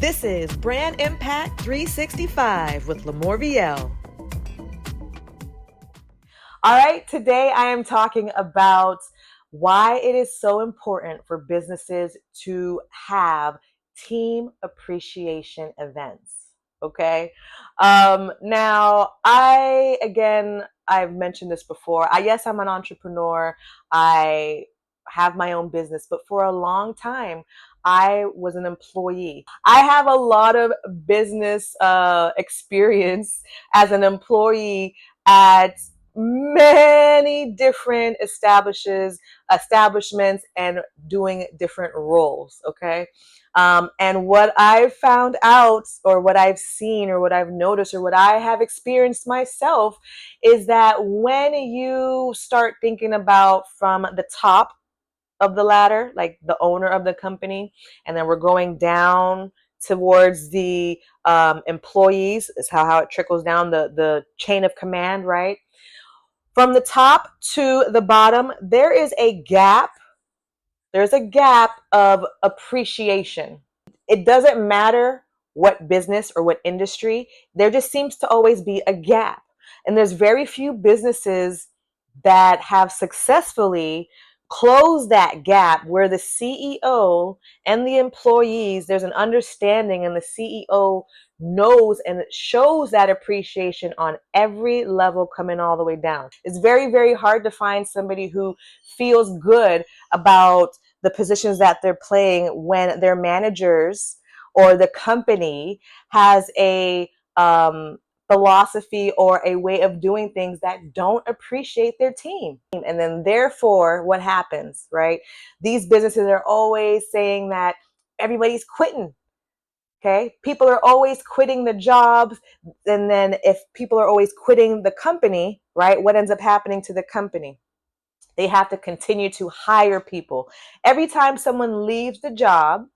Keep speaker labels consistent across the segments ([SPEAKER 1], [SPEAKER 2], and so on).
[SPEAKER 1] This is Brand Impact 365 with LaMorvielle. All right, today I am talking about why it is so important for businesses to have team appreciation events. Okay. Now, I've mentioned this before. Yes, I'm an entrepreneur. I have my own business, but for a long time, I was an employee. I have a lot of business experience as an employee at many different establishments and doing different roles. Okay. And what I've found out, or what I've seen, or what I've noticed, or what I have experienced myself is that when you start thinking about from the top of the ladder, like the owner of the company, and then we're going down towards the employees, is how it trickles down the chain of command, right? From the top to the bottom, there is a gap. There's a gap of appreciation. It doesn't matter what business or what industry, there just seems to always be a gap. And there's very few businesses that have successfully closed that gap where the CEO and the employees, there's an understanding, and the CEO knows and shows that appreciation on every level coming all the way down. It's very, very hard to find somebody who feels good about the positions that they're playing when their managers or the company has a philosophy or a way of doing things that don't appreciate their team. And then therefore, what happens, right? These businesses are always saying that everybody's quitting. Okay. People are always quitting the jobs. And then if people are always quitting the company, right, what ends up happening to the company? They have to continue to hire people. Every time someone leaves the job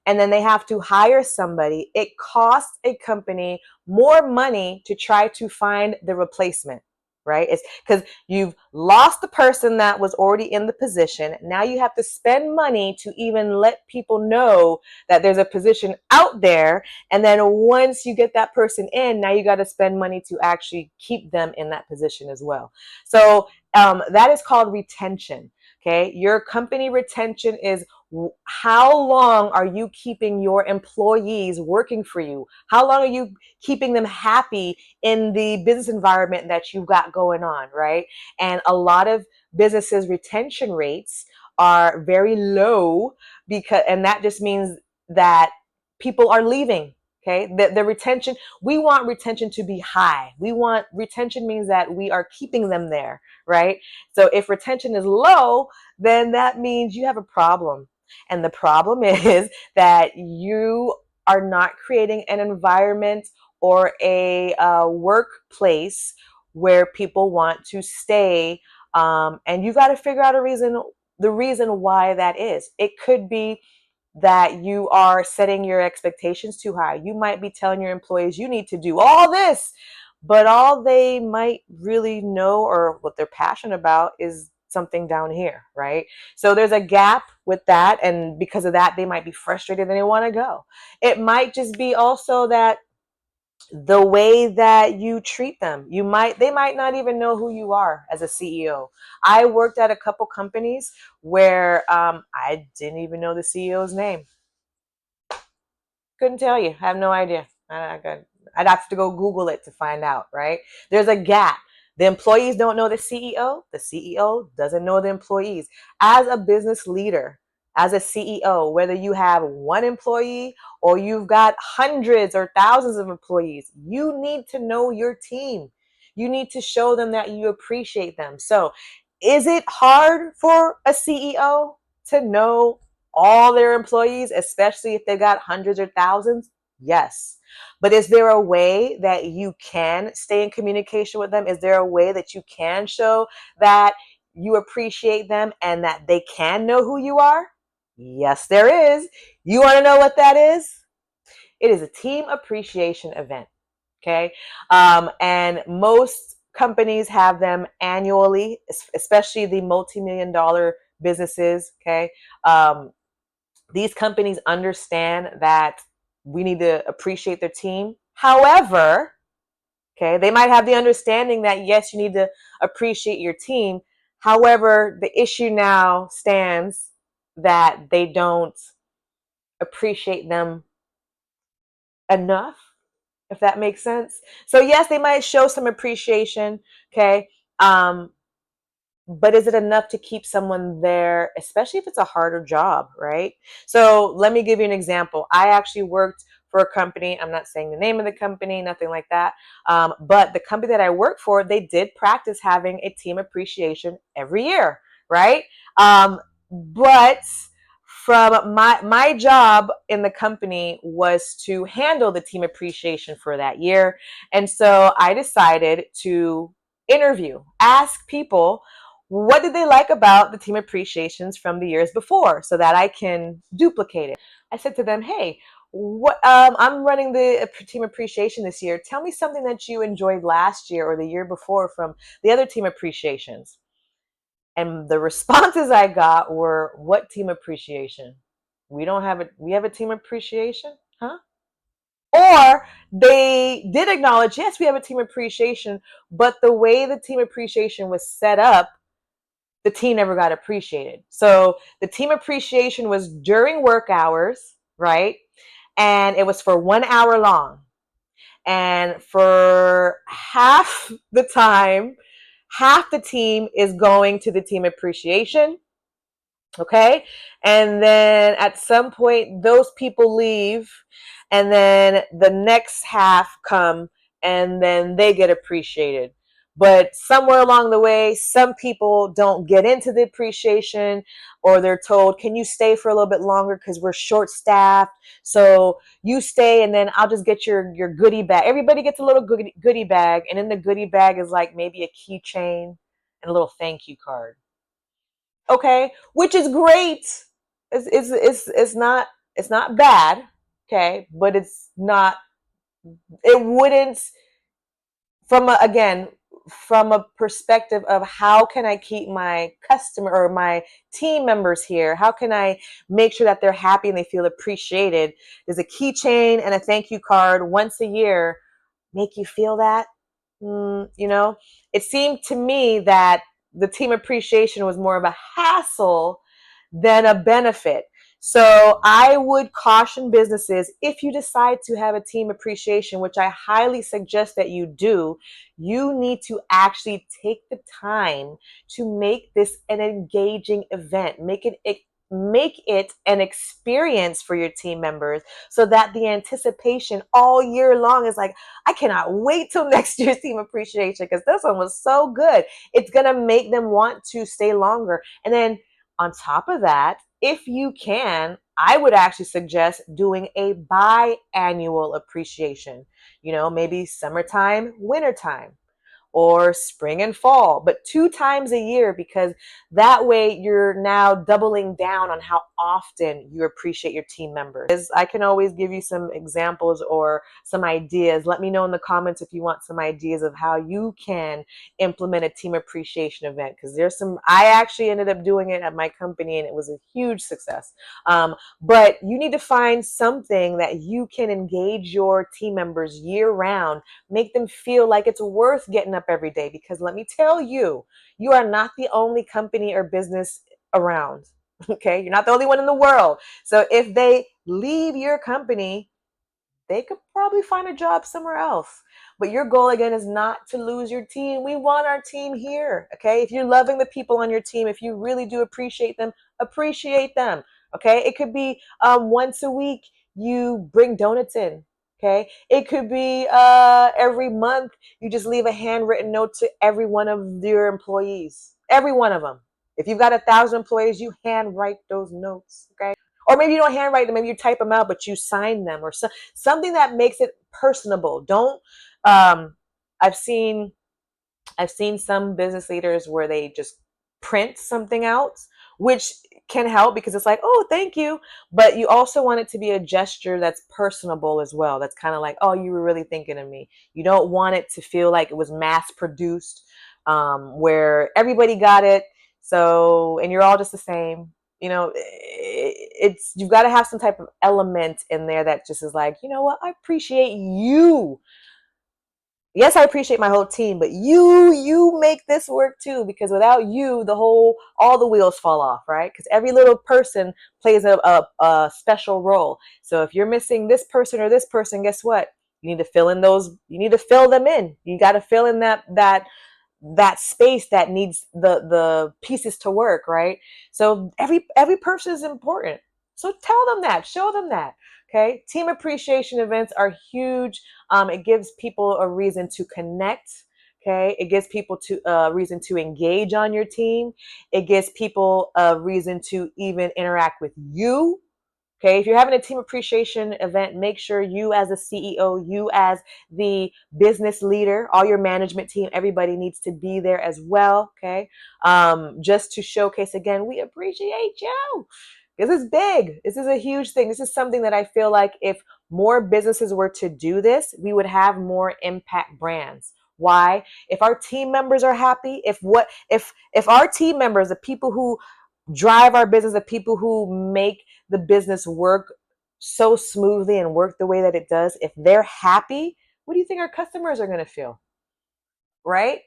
[SPEAKER 1] and then they have to hire somebody, it costs a company more money to try to find the replacement, right? It's because you've lost the person that was already in the position. Now you have to spend money to even let people know that there's a position out there. And then once you get that person in, now you got to spend money to actually keep them in that position as well. So that is called retention. Okay. Your company retention is how long are you keeping your employees working for you? How long are you keeping them happy in the business environment that you've got going on, right? And a lot of businesses' retention rates are very low and that just means that people are leaving. Okay, the retention, we want retention to be high. Retention means that we are keeping them there, right? So if retention is low, then that means you have a problem. And the problem is that you are not creating an environment or a workplace where people want to stay. And you got to figure out the reason why that is. It could be that you are setting your expectations too high. You might be telling your employees you need to do all this, but all they might really know or what they're passionate about is something down here, right? So there's a gap with that, and because of that, they might be frustrated and they want to go. It might just be also that the way that you treat them, they might not even know who you are as a CEO. I worked at a couple companies where I didn't even know the CEO's name. Couldn't tell you. I have no idea. I'd have to go Google it to find out, right? There's a gap. The employees don't know the CEO. The CEO doesn't know the employees. As a business leader, as a CEO, whether you have one employee or you've got hundreds or thousands of employees, you need to know your team. You need to show them that you appreciate them. So, is it hard for a CEO to know all their employees, especially if they've got hundreds or thousands? Yes. But is there a way that you can stay in communication with them? Is there a way that you can show that you appreciate them and that they can know who you are? Yes, there is. You want to know what that is? It is a team appreciation event. Okay. And most companies have them annually, especially the multi-million dollar businesses. Okay. These companies understand that we need to appreciate their team. However, okay, they might have the understanding that yes, you need to appreciate your team. However, the issue now stands that they don't appreciate them enough, if that makes sense. So yes, they might show some appreciation, okay? Um, but is it enough to keep someone there, especially if it's a harder job, right? So let me give you an example. I actually worked for a company. I'm not saying the name of the company, nothing like that. But the company that I worked for, they did practice having a team appreciation every year, right? But from my job in the company was to handle the team appreciation for that year. And so I decided to interview, ask people what did they like about the team appreciations from the years before so that I can duplicate it. I said to them, hey, I'm running the team appreciation this year. Tell me something that you enjoyed last year or the year before from the other team appreciations. And the responses I got were, what team appreciation? We don't have we have a team appreciation? Huh? Or they did acknowledge, yes, we have a team appreciation, but the way the team appreciation was set up, the team never got appreciated. So the team appreciation was during work hours, right? And it was for 1 hour long. And for half the time, half the team is going to the team appreciation. Okay. And then at some point, those people leave, and then the next half come, and then they get appreciated. But somewhere along the way, some people don't get into the appreciation, or they're told, can you stay for a little bit longer because we're short staffed? So you stay, and then I'll just get your goodie bag. Everybody gets a little goodie bag, and in the goodie bag is like maybe a keychain and a little thank you card. Okay, which is great. It's not bad, okay, but it's not, it wouldn't, again, from a perspective of how can I keep my customer or my team members here, how can I make sure that they're happy and they feel appreciated? There's a keychain and a thank you card once a year make you feel that? You know, it seemed to me that the team appreciation was more of a hassle than a benefit. So I would caution businesses, if you decide to have a team appreciation, which I highly suggest that you do, you need to actually take the time to make this an engaging event. Make it an experience for your team members so that the anticipation all year long is like, I cannot wait till next year's team appreciation because this one was so good. It's going to make them want to stay longer. And then on top of that, if you can, I would actually suggest doing a biannual appreciation, maybe summertime, wintertime, or spring and fall, but 2 times a year, because that way you're now doubling down on how often you appreciate your team members. I can always give you some examples or some ideas. Let me know in the comments if you want some ideas of how you can implement a team appreciation event, because I actually ended up doing it at my company and it was a huge success. But you need to find something that you can engage your team members year round, make them feel like it's worth getting up every day, because let me tell you, you are not the only company or business around. Okay, you're not the only one in the world. So if they leave your company, they could probably find a job somewhere else. But your goal again is not to lose your team. We want our team here. Okay, if you're loving the people on your team, if you really do appreciate them, appreciate them. Okay, it could be once a week you bring donuts in. Okay, it could be every month you just leave a handwritten note to every one of your employees, every one of them. If you've got 1,000 employees, you handwrite those notes. Okay, or maybe you don't handwrite them, maybe you type them out, but you sign them, or something that makes it personable. Don't um, I've seen some business leaders where they just print something out, which can help because it's like, oh, thank you. But you also want it to be a gesture that's personable as well. That's kind of like, oh, you were really thinking of me. You don't want it to feel like it was mass produced, where everybody got it. So, and you're all just the same. you've got to have some type of element in there that just is like, you know what, I appreciate you. Yes, I appreciate my whole team, but you make this work too, because without you, all the wheels fall off, right? Because every little person plays a special role. So if you're missing this person or this person, guess what? You need to fill in those, you need to fill them in. You got to fill in that space that needs the pieces to work, right? So every person is important. So tell them that, show them that. Okay, team appreciation events are huge. It gives people a reason to connect. Okay, it gives people to a reason to engage on your team. It gives people a reason to even interact with you. Okay, if you're having a team appreciation event, make sure you as a CEO, you as the business leader, all your management team, everybody needs to be there as well. Okay, just to showcase again, we appreciate you. This is big. This is a huge thing. This is something that I feel like if more businesses were to do this, we would have more impact brands. Why? If our team members are happy, if our team members, the people who drive our business, the people who make the business work so smoothly and work the way that it does, if they're happy, what do you think our customers are going to feel? Right?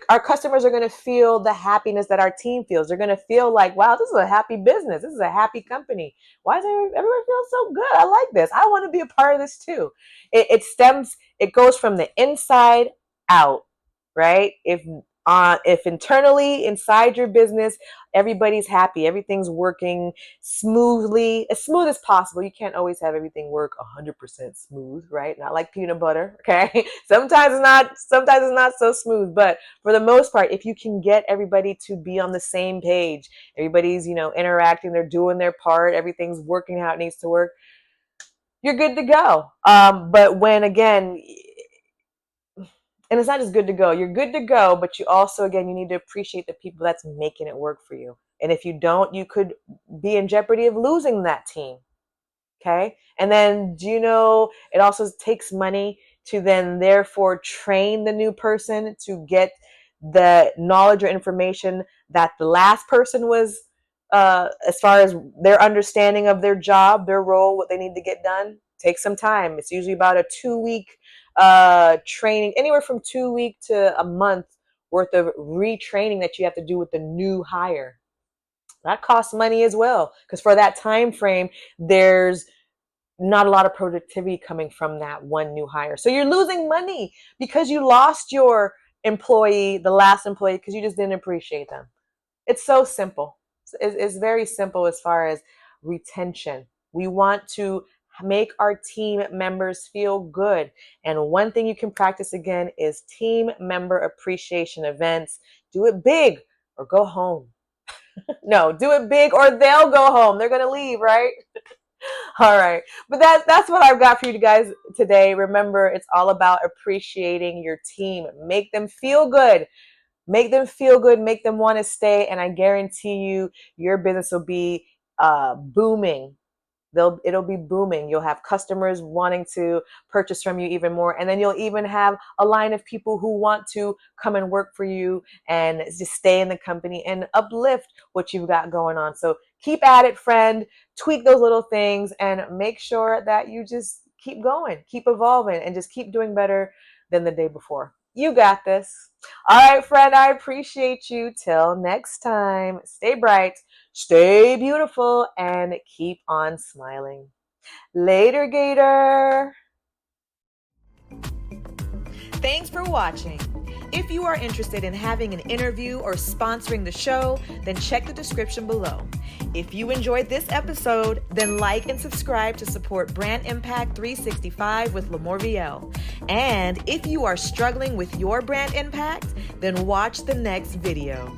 [SPEAKER 1] Our customers are going to feel the happiness that our team feels. They're going to feel like, wow, this is a happy business. This is a happy company. Why does everyone feel so good? I like this. I want to be a part of this too. It goes from the inside out, right? If internally inside your business, everybody's happy, everything's working smoothly, as smooth as possible. You can't always have everything work 100% smooth, right? Not like peanut butter, okay? Sometimes it's not so smooth, but for the most part, if you can get everybody to be on the same page, everybody's, interacting, they're doing their part, everything's working how it needs to work, you're good to go. But when again, and it's not just good to go. You're good to go, but you also, again, you need to appreciate the people that's making it work for you. And if you don't, you could be in jeopardy of losing that team. Okay. And then, do you know, it also takes money to then therefore train the new person to get the knowledge or information that the last person was, as far as their understanding of their job, their role, what they need to get done. Take some time. It's usually about a 2-week training, anywhere from 2 week to a month worth of retraining that you have to do with the new hire. That costs money as well, because for that time frame, there's not a lot of productivity coming from that one new hire. So you're losing money because you lost your employee, the last employee, because you just didn't appreciate them. It's so simple. It's very simple as far as retention. We want to make our team members feel good. And one thing you can practice again is team member appreciation events. Do it big or go home. No, do it big or they'll go home. They're going to leave, right? All right. But that's what I've got for you guys today. Remember, it's all about appreciating your team. Make them feel good. Make them feel good, make them want to stay, and I guarantee you your business will be booming. It'll be booming. You'll have customers wanting to purchase from you even more, and then you'll even have a line of people who want to come and work for you and just stay in the company and uplift what you've got going on. So keep at it, friend. Tweak those little things and make sure that you just keep going, keep evolving, and just keep doing better than the day before. You got this. All right, friend, I appreciate you. Till next time, stay bright, stay beautiful, and keep on smiling. Later, Gator. Thanks for watching. If you are interested in having an interview or sponsoring the show, then check the description below. If you enjoyed this episode, then like and subscribe to support Brand Impact 365 with LaMorvielle. And if you are struggling with your brand impact, then watch the next video.